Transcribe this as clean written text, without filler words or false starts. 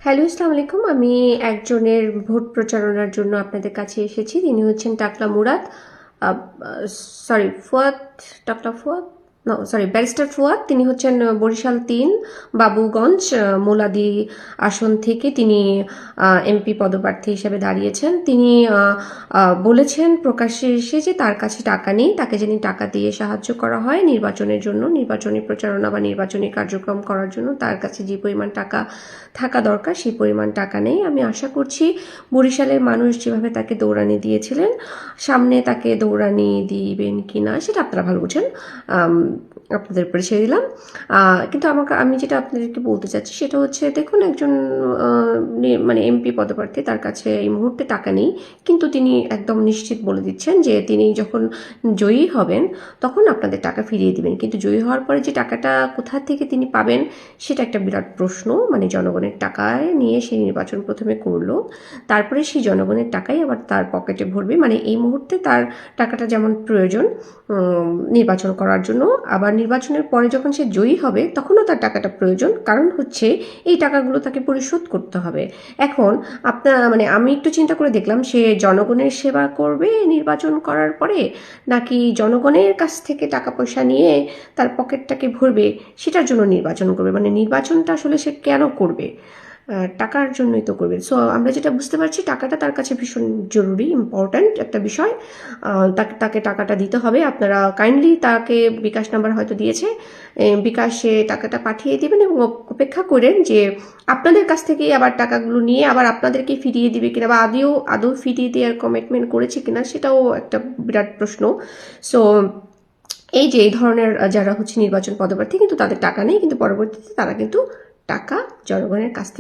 Hello, আসসালামু আলাইকুম। আমি একজনের ভোট প্রচারণার জন্য আপনাদের কাছে এসেছি। তিনি হচ্ছেন টাকলা মুরাদ, সরি ফুয়াদ, টাকলা ফুয়াদ, ব্যারিস্টার ফুয়াদ। তিনি হচ্ছেন বরিশাল ৩ বাবুগঞ্জ মোলাদি আসন থেকে তিনি এমপি পদপ্রার্থী হিসেবে দাঁড়িয়েছেন। তিনি বলেছেন প্রকাশ্যে এসে যে তার কাছে টাকা নেই, তাকে যেন টাকা দিয়ে সাহায্য করা হয় নির্বাচনের জন্য, নির্বাচনী প্রচারণা বা নির্বাচনী কার্যক্রম করার জন্য। তার কাছে যে পরিমাণ টাকা থাকা দরকার সেই পরিমাণ টাকা নেই। আমি আশা করছি বরিশালের মানুষ যেভাবে তাকে দৌড়ানি দিয়েছিলেন, সামনে তাকে দৌড়ানি দিবেন কি না সেটা আপনারা ভালো বুঝেন, আপনাদের উপরে ছেড়ে দিলাম। কিন্তু আমি যেটা আপনাদেরকে বলতে চাচ্ছি সেটা হচ্ছে, দেখুন একজন মানে এমপি পদপ্রার্থী, তার কাছে এই মুহূর্তে টাকা নেই, কিন্তু তিনি একদম নিশ্চিত বলে দিচ্ছেন যে তিনি যখন জয়ী হবেন তখন আপনাদের টাকা ফিরিয়ে দিবেন। কিন্তু জয়ী হওয়ার পরে যে টাকাটা কোথা থেকে তিনি পাবেন সেটা একটা বিরাট প্রশ্ন। মানে জনগণের টাকায় নিয়ে সে নির্বাচন প্রথমে করলো, তারপরে সেই জনগণের টাকাই আবার তার পকেটে ভরবে। মানে এই মুহূর্তে তার টাকাটা যেমন প্রয়োজন নির্বাচন করার জন্য, আবার নির্বাচনের পরে যখন সে জয়ী হবে তখনও তার টাকাটা প্রয়োজন, কারণ হচ্ছে এই টাকাগুলো তাকে পরিশোধ করতে হবে। এখন মানে আমি একটু চিন্তা করে দেখলাম, সে জনগণের সেবা করবে নির্বাচন করার পরে, নাকি জনগণের কাছ থেকে টাকা পয়সা নিয়ে তার পকেটটাকে ভরবে সেটার জন্য নির্বাচন করবে। মানে নির্বাচনটা আসলে সে কেন করবে? টাকার জন্যই তো করবে। সো আমরা যেটা বুঝতে পারছি, টাকাটা তার কাছে ভীষণ জরুরি, ইম্পর্ট্যান্ট একটা বিষয়। তাকে টাকাটা দিতে হবে। আপনারা কাইন্ডলি তাকে বিকাশ নাম্বার হয়তো দিয়েছে, বিকাশে টাকাটা পাঠিয়ে দিবেন এবং অপেক্ষা করেন যে আপনাদের কাছ থেকেই আবার টাকাগুলো নিয়ে আবার আপনাদেরকে ফিরিয়ে দিবে কিনা, বা আদৌ ফিরিয়ে দেওয়ার কমিটমেন্ট করেছে কিনা সেটাও একটা বিরাট প্রশ্ন। সো এই ধরনের যারা হচ্ছে নির্বাচন পদপ্রার্থী, কিন্তু তাদের টাকা নেই, কিন্তু পরবর্তীতে তারা কিন্তু টাকা জনগণের কাছ থেকে